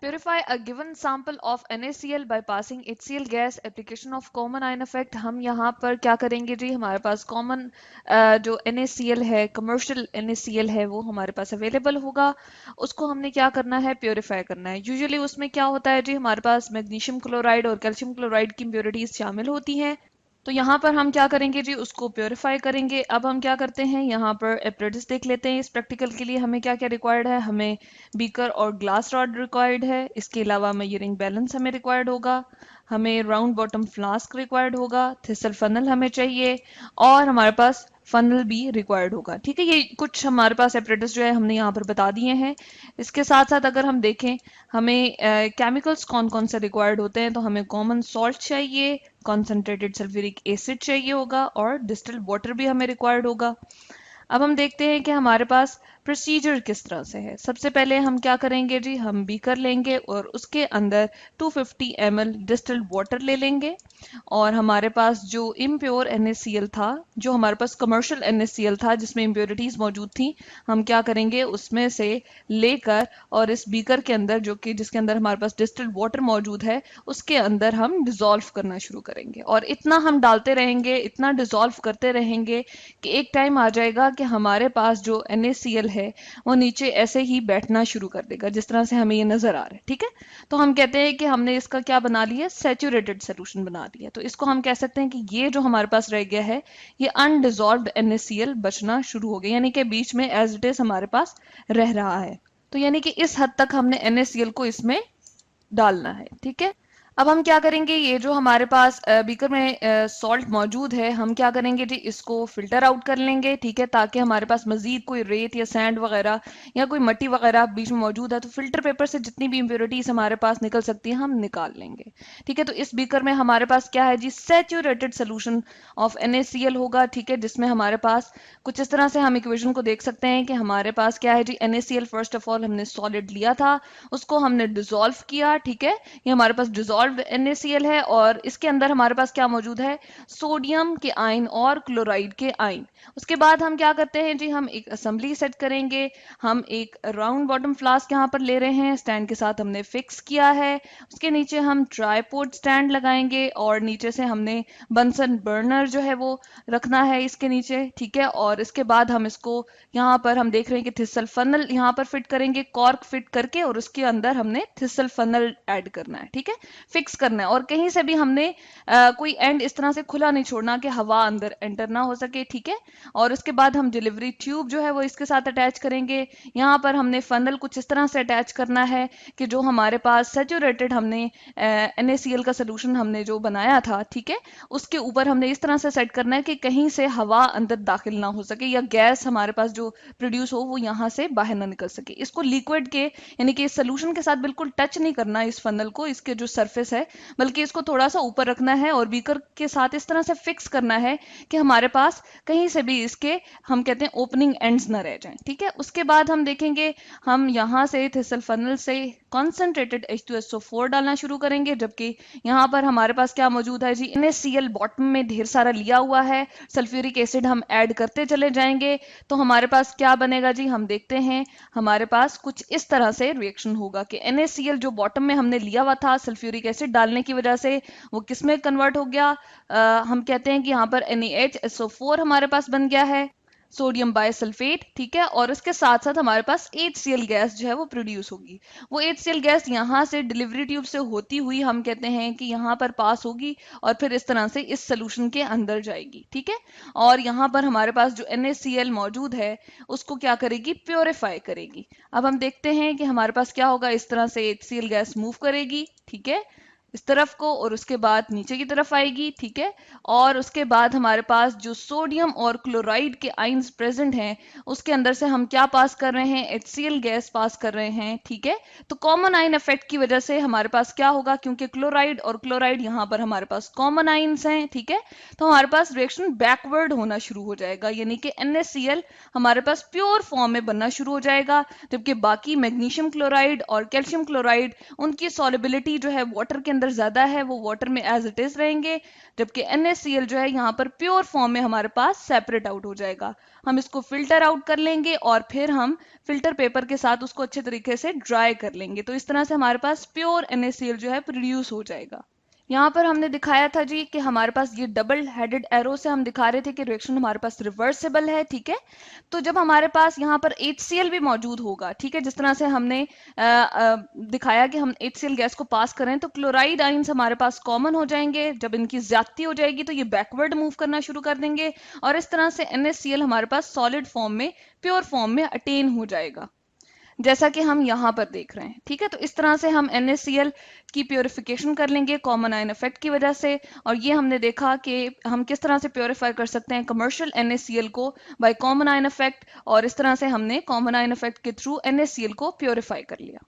Purify a given sample of NaCl by passing HCl gas application of common ion effect। हम यहाँ पर क्या करेंगे जी, हमारे पास कॉमन जो NaCl है, कमर्शियल NaCl है, वो हमारे पास अवेलेबल होगा। उसको हमने क्या करना है, प्योरीफाई करना है। यूजुअली उसमें क्या होता है जी, हमारे पास मैग्नीशियम क्लोराइड और कैल्शियम क्लोराइड की इम्प्योरिटीज शामिल होती हैं। तो यहाँ पर हम क्या करेंगे जी, उसको प्योरीफाई करेंगे। अब हम क्या करते हैं, यहाँ पर एपरेटिस देख लेते हैं। इस प्रैक्टिकल के लिए हमें क्या क्या रिक्वायर्ड है, हमें बीकर और ग्लास रॉड रिक्वायर्ड है। इसके अलावा मेजरिंग बैलेंस हमें रिक्वायर्ड होगा, हमें राउंड बॉटम फ्लास्क रिक्वायर्ड होगा, थिसल फनल हमें चाहिए, और हमारे पास फनल भी रिक्वायर्ड होगा। ठीक है, ये कुछ हमारे पास एपरेटिस जो है हमने यहाँ पर बता दिए हैं। इसके साथ साथ अगर हम देखें हमें केमिकल्स कौन कौन से रिक्वायर्ड होते हैं, तो हमें कॉमन सॉल्ट चाहिए, कॉन्सेंट्रेटेड सल्फ्यूरिक एसिड चाहिए होगा, और डिस्टिल्ड वाटर भी हमें रिक्वायर्ड होगा। अब हम देखते हैं कि हमारे पास प्रोसीजर किस तरह से है। सबसे पहले हम क्या करेंगे जी, हम बीकर लेंगे और उसके अंदर 250 ml डिस्टिल्ड वाटर ले लेंगे, और हमारे पास जो इम्प्योर NaCl था, जो हमारे पास कमर्शियल NaCl था जिसमें इम्प्योरिटीज मौजूद थी, हम क्या करेंगे उसमें से लेकर और इस बीकर के अंदर, जो कि जिसके अंदर हमारे पास डिस्टिल्ड वाटर मौजूद है, उसके अंदर हम डिजोल्व करना शुरू करेंगे। और इतना हम डालते रहेंगे, इतना डिजोल्व करते रहेंगे कि एक टाइम आ जाएगा कि हमारे पास जो NaCl है वो नीचे ऐसे ही बैठना शुरू कर देगा, जिस तरह से हमें ये नजर आ रहा है। ठीक है, तो हम कहते हैं कि हमने इसका क्या बना लिया, सैचुरेटेड सोल्यूशन बना लिया। तो इसको हम कह सकते हैं कि ये जो हमारे पास रह गया है, ये अनडिजॉल्व्ड NaCl बचना शुरू हो गया, यानी कि बीच में एज इट इज हमारे पास रह रहा है। तो यानी कि इस हद तक हमने NaCl को इसमें डालना है। ठीक है, अब हम क्या करेंगे, ये जो हमारे पास बीकर में सॉल्ट मौजूद है, हम क्या करेंगे जी, इसको फिल्टर आउट कर लेंगे। ठीक है, ताकि हमारे पास मजीद कोई रेत या सैंड वगैरह या कोई मट्टी वगैरह बीच में मौजूद है, तो फिल्टर पेपर से जितनी भी इम्प्योरिटीज हमारे पास निकल सकती है हम निकाल लेंगे। ठीक है, तो इस बीकर में हमारे पास क्या है जी, सैचुरेटेड सोल्यूशन ऑफ NaCl होगा। ठीक है, जिसमें हमारे पास कुछ इस तरह से हम इक्वेशन को देख सकते हैं कि हमारे पास क्या है जी, NaCl फर्स्ट ऑफ ऑल हमने सॉलिड लिया था, उसको हमने डिजोल्व किया। ठीक है, ये हमारे पास डिजोल्व NaCl है, और इसके अंदर हमारे पास क्या मौजूद है, सोडियम के आयन और क्लोराइड के आयन। उसके बाद हम क्या करते हैं जी, हम एक असेंबली सेट करेंगे। हम एक राउंड बॉटम फ्लास्क यहाँ पर ले रहे हैं, स्टैंड के साथ हमने फिक्स किया है। उसके नीचे हम ट्राईपोड स्टैंड लगाएंगे, और नीचे से हमने बंसन बर्नर जो है वो रखना है इसके नीचे। ठीक है, और इसके बाद हम इसको यहाँ पर हम देख रहे हैं कि थिसल फनल यहाँ पर फिट करेंगे, कॉर्क फिट करके, और उसके अंदर हमने थिसल फनल ऐड करना है। ठीक है, फिक्स करना है, और कहीं से भी हमने कोई एंड इस तरह से खुला नहीं छोड़ना कि हवा अंदर एंटर ना हो सके। ठीक है, और उसके बाद हम डिलीवरी ट्यूब जो है वो इसके साथ अटैच करेंगे। यहाँ पर हमने फनल कुछ इस तरह से अटैच करना है कि जो हमारे पास सैचुरेटेड हमने NaCl का सोल्यूशन हमने जो बनाया था, ठीक है, उसके ऊपर हमने इस तरह से सेट करना है कि कहीं से हवा अंदर दाखिल ना हो सके, या गैस हमारे पास जो प्रोड्यूस हो वो यहाँ से बाहर ना निकल सके। इसको लिक्विड के यानी कि इस सोल्यूशन के साथ बिल्कुल टच नहीं करना इस फनल को, इसके जो सरफेस है, बल्कि इसको थोड़ा सा ऊपर रखना है और बीकर के साथ इस तरह से फिक्स करना है कि हमारे पास कहीं से भी इसके हम कहते हैं ओपनिंग एंड्स ना रह जाएं। ठीक है, उसके बाद हम देखेंगे हम यहाँ से थिसल फनल से कॉन्सेंट्रेटेड H2SO4 डालना शुरू करेंगे, जबकि यहाँ पर हमारे पास क्या मौजूद है जी, NaCl बॉटम में ढेर सारा लिया हुआ है, सल्फ्यूरिक एसिड हम ऐड करते चले जाएंगे। तो हमारे पास क्या बनेगा जी, हम देखते हैं हमारे पास कुछ इस तरह से रिएक्शन होगा कि NaCl जो बॉटम में हमने लिया हुआ था सल्फ्यूरिक एसिड डालने की वजह से, वो किस में कन्वर्ट हो गया, हम कहते हैं कि यहाँ पर NaHSO4 हमारे पास बन गया है, सोडियम बायसल्फेट। ठीक है, और इसके साथ साथ हमारे पास HCl गैस जो है वो प्रोड्यूस होगी। वो HCl गैस यहाँ से डिलीवरी ट्यूब से होती हुई हम कहते हैं कि यहाँ पर पास होगी, और फिर इस तरह से इस सोल्यूशन के अंदर जाएगी। ठीक है, और यहाँ पर हमारे पास जो NaCl मौजूद है उसको क्या करेगी, प्योरीफाई करेगी। अब हम देखते हैं कि हमारे पास क्या होगा, इस तरह से HCl गैस मूव करेगी। ठीक है, इस तरफ को, और उसके बाद नीचे की तरफ आएगी। ठीक है, और उसके बाद हमारे पास जो सोडियम और क्लोराइड के आयंस प्रेजेंट हैं, उसके अंदर से हम क्या पास कर रहे हैं, HCl गैस पास कर रहे हैं। ठीक है, तो कॉमन आयन इफेक्ट की वजह से हमारे पास क्या होगा, क्योंकि क्लोराइड और क्लोराइड यहाँ पर हमारे पास कॉमन आयंस हैं। ठीक है, तो हमारे पास रिएक्शन बैकवर्ड होना शुरू हो जाएगा, यानी कि NaCl हमारे पास प्योर फॉर्म में बनना शुरू हो जाएगा, जबकि बाकी मैग्नीशियम क्लोराइड और कैल्शियम क्लोराइड उनकी सॉलिबिलिटी जो है वाटर के अंदर अंदर ज्यादा है वो वाटर में एज इट इज रहेंगे, जबकि NaCl जो है यहाँ पर प्योर फॉर्म में हमारे पास सेपरेट आउट हो जाएगा। हम इसको फिल्टर आउट कर लेंगे और फिर हम फिल्टर पेपर के साथ उसको अच्छे तरीके से ड्राई कर लेंगे, तो इस तरह से हमारे पास प्योर NaCl जो है प्रोड्यूस हो जाएगा। यहाँ पर हमने दिखाया था जी कि हमारे पास ये डबल हेडेड एरो से हम दिखा रहे थे कि रिएक्शन हमारे पास रिवर्सिबल है, ठीक है। तो जब हमारे पास यहाँ पर HCl भी मौजूद होगा, ठीक है, जिस तरह से हमने दिखाया कि हम HCl गैस को पास करें तो क्लोराइड आइंस हमारे पास कॉमन हो जाएंगे। जब इनकी ज्यादती हो जाएगी तो ये बैकवर्ड मूव करना शुरू कर देंगे और इस तरह से NaCl हमारे पास सॉलिड फॉर्म में, प्योर फॉर्म में अटेन हो जाएगा, जैसा कि हम यहाँ पर देख रहे हैं, ठीक है। तो इस तरह से हम NaCl की प्योरिफिकेशन कर लेंगे कॉमन आयन इफेक्ट की वजह से, और ये हमने देखा कि हम किस तरह से प्योरीफाई कर सकते हैं कमर्शियल NaCl को बाय कॉमन आयन इफेक्ट, और इस तरह से हमने कॉमन आयन इफेक्ट के थ्रू NaCl को प्योरीफाई कर लिया।